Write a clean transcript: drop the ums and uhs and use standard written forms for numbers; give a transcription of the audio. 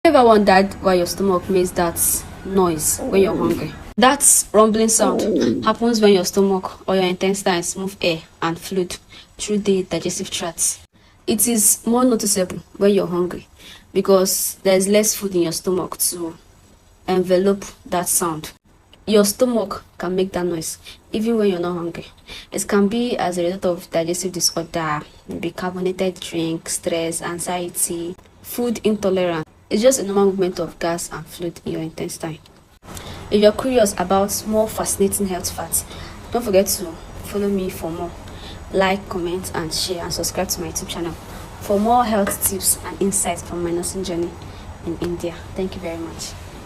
Ever wondered why your stomach makes that noise when you're hungry? That rumbling sound happens when your stomach or your intestines move air and fluid through the digestive tract. It is more noticeable when you're hungry because there's less food in your stomach to envelop that sound. Your stomach can make that noise even when you're not hungry. It can be as a result of digestive disorder, maybe carbonated drink, stress, anxiety, food intolerance. It's just a normal movement of gas and fluid in your intestine. If you're curious about more fascinating health facts, don't forget to follow me for more. Like, comment, and share, and subscribe to my YouTube channel for more health tips and insights from my nursing journey in India. Thank you very much.